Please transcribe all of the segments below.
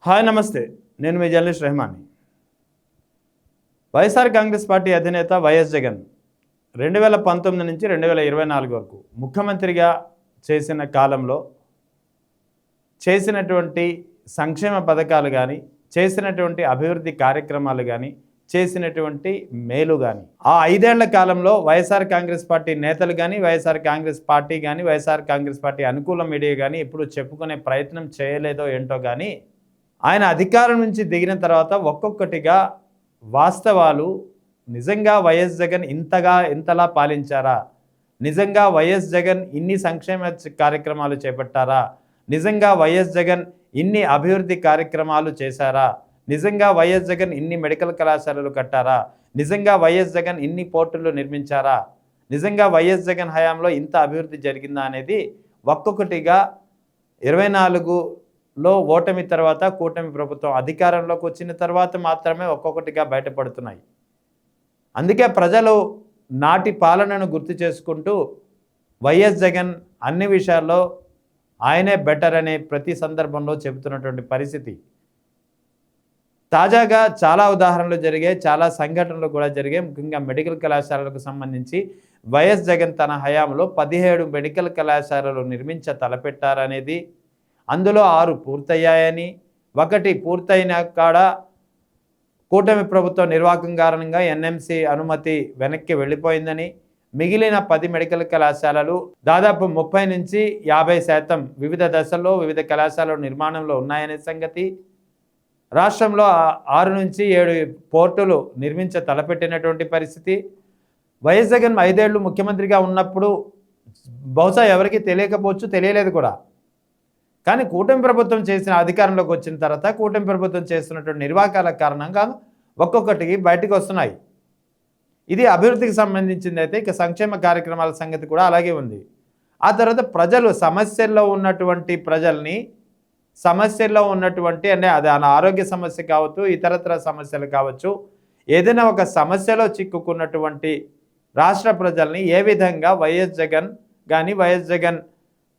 Hi నమస్తే. నేను మీ journalist రెహమాన్ని. YSR Congress party అధినేత వైఎస్ జగన్ 2019 నుంచి 2024 వరకు ముఖ్యమంత్రిగా చేసిన కాలంలో చేసినటువంటి సంక్షేమ పథకాలు కానీ, చేసినటువంటి అభివృద్ధి కార్యక్రమాలు కానీ, చేసినటువంటి మేలు కానీ, ఆ 5 ఏళ్ల కాలంలో వైఎస్ఆర్ కాంగ్రెస్ పార్టీ నేతలు కానీ, వైఎస్ఆర్ కాంగ్రెస్ పార్టీ కానీ, వైఎస్ఆర్ కాంగ్రెస్ పార్టీ అనుకూల మీడియా కానీ ఎప్పుడు చెప్పుకునే ప్రయత్నం చేయలేదో ఏంటో కానీ, ఆయన అధికారం నుంచి దిగిన తర్వాత ఒక్కొక్కటిగా వాస్తవాలు నిజంగా వైఎస్ జగన్ ఇంతలా పాలించారా, నిజంగా వైఎస్ జగన్ ఇన్ని సంక్షేమ కార్యక్రమాలు చేపట్టారా, నిజంగా వైఎస్ జగన్ ఇన్ని అభివృద్ధి కార్యక్రమాలు చేశారా, నిజంగా వైఎస్ జగన్ ఇన్ని మెడికల్ కళాశాలలు కట్టారా, నిజంగా వైఎస్ జగన్ ఇన్ని పోర్టులు నిర్మించారా, నిజంగా వైఎస్ జగన్ హయాంలో ఇంత అభివృద్ధి జరిగిందా అనేది ఒక్కొక్కటిగా 24లో ఓటమి తర్వాత కూటమి ప్రభుత్వం అధికారంలోకి వచ్చిన తర్వాత మాత్రమే ఒక్కొక్కటిగా బయటపడుతున్నాయి. అందుకే ప్రజలు నాటి పాలనను గుర్తు చేసుకుంటూ వైఎస్ జగన్ అన్ని విషయాల్లో ఆయనే బెటర్ అనే ప్రతి సందర్భంలో చెబుతున్నటువంటి పరిస్థితి. తాజాగా చాలా ఉదాహరణలు జరిగాయి, చాలా సంఘటనలు కూడా జరిగాయి. ముఖ్యంగా మెడికల్ కళాశాలలకు సంబంధించి వైఎస్ జగన్ తన హయాంలో 17 మెడికల్ కళాశాలలు తలపెట్టారనేది, అందులో 6 పూర్తయ్యాయని, 1 పూర్తయిన కాడ కూటమి ప్రభుత్వ నిర్వాహకం కారణంగా ఎన్ఎంసీ అనుమతి వెనక్కి వెళ్ళిపోయిందని, మిగిలిన 10 మెడికల్ కళాశాలలు దాదాపు 30 నుంచి 50% వివిధ దశల్లో వివిధ కళాశాలల నిర్మాణంలో ఉన్నాయనే సంగతి, రాష్ట్రంలో 6 నుంచి 7 పోర్టులు తలపెట్టినటువంటి పరిస్థితి. వైఎస్ జగన్ 5 ఏళ్ళు ముఖ్యమంత్రిగా ఉన్నప్పుడు బహుశా ఎవరికి తెలియకపోవచ్చు, తెలియలేదు కూడా. కానీ కూటమి ప్రభుత్వం చేసిన అధికారంలోకి వచ్చిన తర్వాత కూటమి ప్రభుత్వం చేస్తున్నటువంటి నిర్వాహకాల కారణంగా ఒక్కొక్కటికి బయటకు వస్తున్నాయి. ఇది అభివృద్ధికి సంబంధించింది అయితే, ఇక సంక్షేమ కార్యక్రమాల సంగతి కూడా అలాగే ఉంది. ఆ తర్వాత ప్రజలు సమస్యల్లో ఉన్నటువంటి ప్రజల్ని, సమస్యల్లో ఉన్నటువంటి అంటే అది ఆరోగ్య సమస్య కావచ్చు, ఇతరత్ర సమస్యలు కావచ్చు, ఏదైనా ఒక సమస్యలో చిక్కుకున్నటువంటి రాష్ట్ర ప్రజల్ని ఏ విధంగా వైఎస్ జగన్ కానీ, వైఎస్ జగన్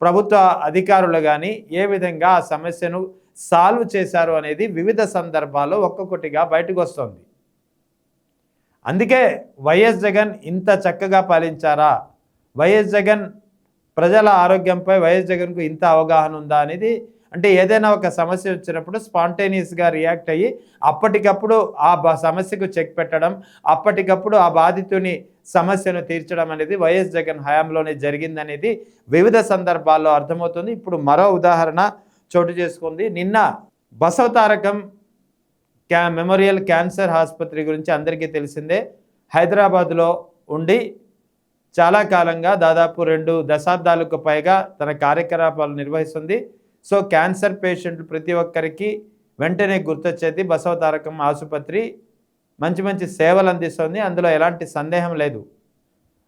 ప్రభుత్వ అధికారులు కానీ ఏ విధంగా ఆ సమస్యను సాల్వ్ చేశారు అనేది వివిధ సందర్భాల్లో ఒక్కొక్కటిగా బయటకు వస్తుంది. అందుకే వైఎస్ జగన్ ఇంత చక్కగా పాలించారా, వైఎస్ జగన్ ప్రజల ఆరోగ్యంపై వైఎస్ జగన్కు ఇంత అవగాహన ఉందా అనేది, అంటే ఏదైనా ఒక సమస్య వచ్చినప్పుడు స్పాంటేనియస్గా రియాక్ట్ అయ్యి అప్పటికప్పుడు ఆ సమస్యకు చెక్ పెట్టడం, అప్పటికప్పుడు ఆ బాధితుని సమస్యను తీర్చడం అనేది వైఎస్ జగన్ హయాంలోనే జరిగిందనేది వివిధ సందర్భాల్లో అర్థమవుతుంది. ఇప్పుడు మరో ఉదాహరణ చోటు చేసుకుంది. నిన్న బసవతారకం మెమోరియల్ క్యాన్సర్ ఆసుపత్రి గురించి అందరికీ తెలిసిందే. హైదరాబాద్లో ఉండి చాలా కాలంగా దాదాపు 2 దశాబ్దాలకు పైగా తన కార్యకలాపాలు నిర్వహిస్తుంది. సో క్యాన్సర్ పేషెంట్లు ప్రతి ఒక్కరికి వెంటనే గుర్తొచ్చేది బసవతారకం ఆసుపత్రి మంచి సేవలు అందిస్తుంది, అందులో ఎలాంటి సందేహం లేదు.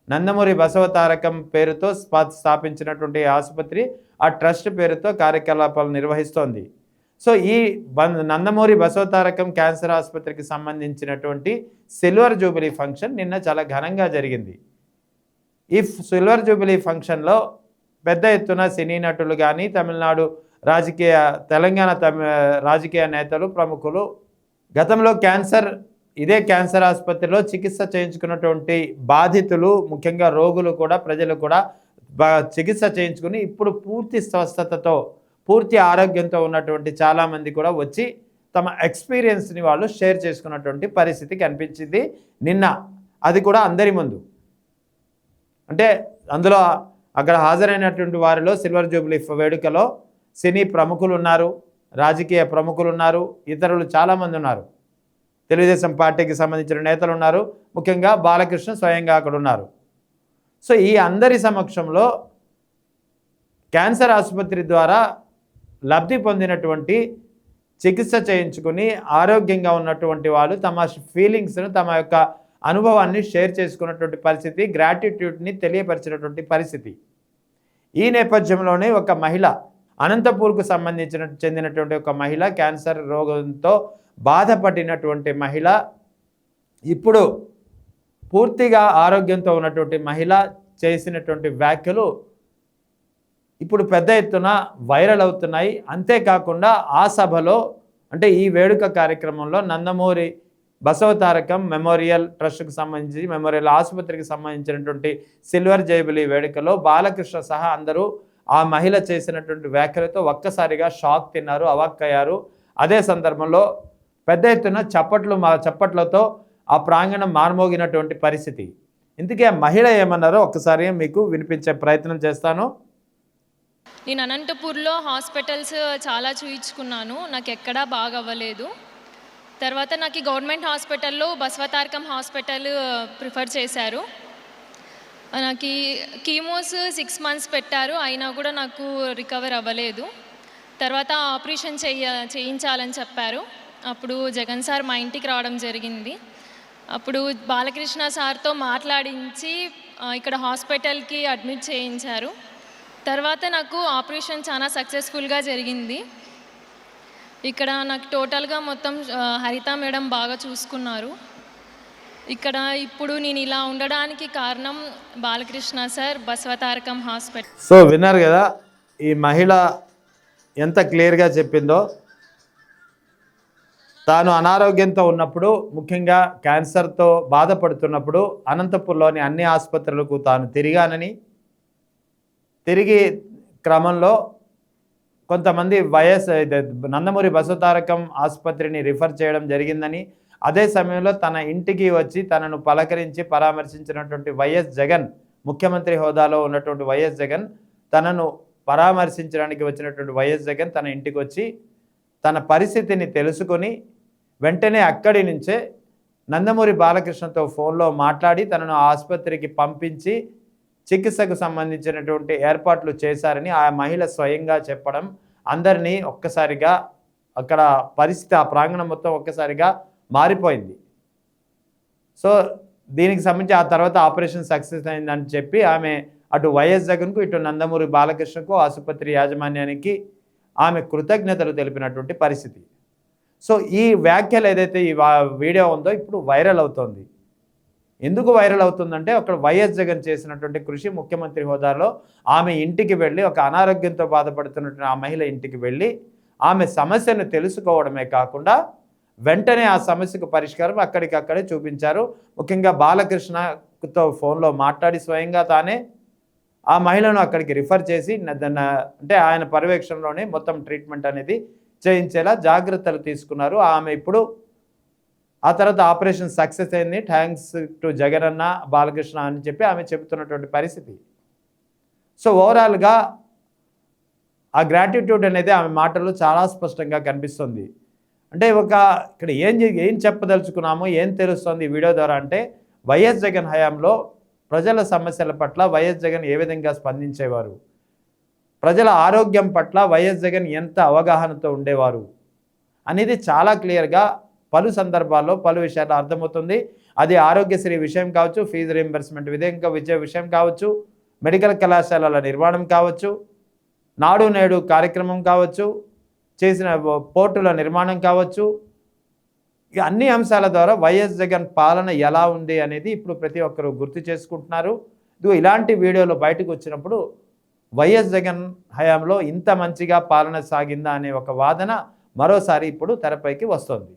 నందమూరి బసవతారకం పేరుతో స్థాపించినటువంటి ఆసుపత్రి ఆ ట్రస్ట్ పేరుతో కార్యకలాపాలు నిర్వహిస్తోంది. సో ఈ నందమూరి బసవతారకం క్యాన్సర్ ఆసుపత్రికి సంబంధించినటువంటి సిల్వర్ జూబిలీ ఫంక్షన్ నిన్న చాలా ఘనంగా జరిగింది. ఈ సిల్వర్ జూబిలీ ఫంక్షన్లో పెద్ద ఎత్తున సినీ నటులు కానీ, తెలంగాణ రాజకీయ నేతలు, ప్రముఖులు, గతంలో ఇదే క్యాన్సర్ ఆసుపత్రిలో చికిత్స చేయించుకున్నటువంటి బాధితులు, ముఖ్యంగా రోగులు కూడా, ప్రజలు కూడా చికిత్స చేయించుకుని ఇప్పుడు పూర్తి స్వస్థతతో, పూర్తి ఆరోగ్యంతో ఉన్నటువంటి చాలామంది కూడా వచ్చి తమ ఎక్స్పీరియన్స్ని వాళ్ళు షేర్ చేసుకున్నటువంటి పరిస్థితి కనిపించింది నిన్న. అది కూడా అందరి ముందు. అంటే అందులో అక్కడ హాజరైనటువంటి వారిలో సిల్వర్ జూబ్లీ వేడుకలో సినీ ప్రముఖులు ఉన్నారు, రాజకీయ ప్రముఖులు ఉన్నారు, ఇతరులు చాలామంది ఉన్నారు. తెలుగుదేశం పార్టీకి సంబంధించిన నేతలు ఉన్నారు, ముఖ్యంగా బాలకృష్ణ స్వయంగా అక్కడ ఉన్నారు. సో ఈ అందరి సమక్షంలో క్యాన్సర్ ఆసుపత్రి ద్వారా లబ్ధి పొందినటువంటి, చికిత్స చేయించుకుని ఆరోగ్యంగా ఉన్నటువంటి వాళ్ళు తమ ఫీలింగ్స్ను, తమ యొక్క అనుభవాన్ని షేర్ చేసుకున్నటువంటి పరిస్థితి, గ్రాటిట్యూడ్ని తెలియపరిచినటువంటి పరిస్థితి. ఈ నేపథ్యంలోనే ఒక మహిళ, అనంతపూర్కు చెందినటువంటి ఒక మహిళ, క్యాన్సర్ రోగంతో బాధపడినటువంటి మహిళ, ఇప్పుడు పూర్తిగా ఆరోగ్యంతో ఉన్నటువంటి మహిళ చేసినటువంటి వ్యాఖ్యలు ఇప్పుడు పెద్ద ఎత్తున వైరల్ అవుతున్నాయి. అంతేకాకుండా ఆ సభలో అంటే ఈ వేడుక కార్యక్రమంలో నందమూరి బసవతారకం మెమోరియల్ ట్రస్ట్కి సంబంధించి మెమోరియల్ ఆసుపత్రికి సంబంధించినటువంటి సిల్వర్ జూబిలీ వేడుకలో బాలకృష్ణ సహా అందరూ ఆ మహిళ చేసినటువంటి వ్యాఖ్యలతో ఒక్కసారిగా షాక్ తిన్నారు, అవాక్కయ్యారు. అదే సందర్భంలో పెద్ద ఎత్తున చప్పట్లతో ఆ ప్రాంగణం మార్మోగినటువంటి పరిస్థితి. ఇందుకే ఆ మహిళ ఏమన్నారో ఒక్కసారి మీకు వినిపించే ప్రయత్నం చేస్తాను. నేను అనంతపూర్లో హాస్పిటల్స్ చాలా చూయించుకున్నాను, నాకు ఎక్కడా బాగా అవ్వలేదు. తర్వాత నాకు ఈ గవర్నమెంట్ హాస్పిటల్లో బసవతారకం హాస్పిటల్ ప్రిఫర్ చేశారు. నాకు కీమోస్ 6 months పెట్టారు, అయినా కూడా నాకు రికవర్ అవ్వలేదు. తర్వాత ఆపరేషన్ చేయించాలని చెప్పారు. అప్పుడు జగన్ సార్ మా ఇంటికి రావడం జరిగింది. అప్పుడు బాలకృష్ణ సార్తో మాట్లాడించి ఇక్కడ హాస్పిటల్కి అడ్మిట్ చేయించారు. తర్వాత నాకు ఆపరేషన్ చాలా సక్సెస్ఫుల్గా జరిగింది. ఇక్కడ నాకు టోటల్గా మొత్తం హరిత మేడం బాగా చూసుకున్నారు. ఇక్కడ ఇప్పుడు నేను ఇలా ఉండడానికి కారణం Balakrishna sir, Basavatarakam hospital. So విన్నారు కదా ఈ మహిళ ఎంత క్లియర్గా చెప్పిందో. తాను అనారోగ్యంతో ఉన్నప్పుడు, ముఖ్యంగా క్యాన్సర్తో బాధపడుతున్నప్పుడు అనంతపూర్లోని అన్ని ఆసుపత్రులకు తాను తిరిగానని, తిరిగి క్రమంలో కొంతమంది నందమూరి బసవతారకం ఆసుపత్రిని రిఫర్ చేయడం జరిగిందని, అదే సమయంలో తన ఇంటికి వచ్చి తనను పలకరించి పరామర్శించినటువంటి వైఎస్ జగన్, ముఖ్యమంత్రి హోదాలో ఉన్నటువంటి వైఎస్ జగన్, తనను పరామర్శించడానికి వచ్చినటువంటి వైఎస్ జగన్ తన ఇంటికి వచ్చి తన పరిస్థితిని తెలుసుకొని వెంటనే అక్కడి నుంచే నందమూరి బాలకృష్ణతో ఫోన్లో మాట్లాడి తనను ఆసుపత్రికి పంపించి చికిత్సకు సంబంధించినటువంటి ఏర్పాట్లు చేశారని ఆ మహిళ స్వయంగా చెప్పడం అందరినీ ఒక్కసారిగా అక్కడ పరిస్థితి, ఆ ప్రాంగణం మొత్తం ఒక్కసారిగా మారిపోయింది. సో దీనికి సంబంధించి ఆ తర్వాత ఆపరేషన్ సక్సెస్ అయిందని చెప్పి ఆమె అటు వైఎస్ జగన్కు, ఇటు నందమూరి బాలకృష్ణకు, ఆసుపత్రి యాజమాన్యానికి ఆమె కృతజ్ఞతలు తెలిపినటువంటి పరిస్థితి. సో ఈ వ్యాఖ్యలు ఏదైతే ఈ వీడియో ఉందో ఇప్పుడు వైరల్ అవుతోంది. ఎందుకు వైరల్ అవుతుందంటే అక్కడ వైఎస్ జగన్ చేసినటువంటి కృషి, ముఖ్యమంత్రి హోదాలో ఆమె ఇంటికి వెళ్ళి, ఒక అనారోగ్యంతో బాధపడుతున్నటువంటి ఆ మహిళ ఇంటికి వెళ్ళి ఆమె సమస్యను తెలుసుకోవడమే కాకుండా వెంటనే ఆ సమస్యకు పరిష్కారం అక్కడికక్కడే చూపించారు. ముఖ్యంగా బాలకృష్ణతో ఫోన్లో మాట్లాడి స్వయంగా తానే ఆ మహిళను అక్కడికి రిఫర్ చేసి అంటే ఆయన పర్యవేక్షణలోనే మొత్తం ట్రీట్మెంట్ అనేది చేయించేలా జాగ్రత్తలు తీసుకున్నారు. ఆమె ఇప్పుడు ఆ తర్వాత ఆపరేషన్ సక్సెస్ అయింది, థ్యాంక్స్ టు జగన్ అన్న, బాలకృష్ణ అని చెప్పి ఆమె చెబుతున్నటువంటి పరిస్థితి. సో ఓవరాల్గా ఆ గ్రాటిట్యూడ్ అనేది ఆమె మాటల్లో చాలా స్పష్టంగా కనిపిస్తుంది. అంటే ఇక్కడ ఏం చెప్పదలుచుకున్నామో, ఏం తెలుస్తుంది ఈ వీడియో ద్వారా అంటే, వైఎస్ జగన్ హయాంలో ప్రజల సమస్యల పట్ల వైఎస్ జగన్ ఏ విధంగా స్పందించేవారు, ప్రజల ఆరోగ్యం పట్ల వైఎస్ జగన్ ఎంత అవగాహనతో ఉండేవారు అనేది చాలా క్లియర్గా పలు సందర్భాల్లో పలు విషయాలు అర్థమవుతుంది. అది ఆరోగ్యశ్రీ విషయం కావచ్చు, ఫీజు రీయింబర్స్మెంట్ విషయం కావచ్చు, మెడికల్ కళాశాలల నిర్మాణం కావచ్చు, నాడు నేడు కార్యక్రమం కావచ్చు, చేసిన పోర్టుల నిర్మాణం కావచ్చు, ఇక అన్ని అంశాల ద్వారా వైఎస్ జగన్ పాలన ఎలా ఉంది అనేది ఇప్పుడు ప్రతి ఒక్కరూ గుర్తు చేసుకుంటున్నారు. ఇలాంటి వీడియోలు బయటకు వచ్చినప్పుడు వైఎస్ జగన్ హయాంలో ఇంత మంచిగా పాలన సాగిందా అనే ఒక వాదన మరోసారి ఇప్పుడు తెరపైకి వస్తుంది.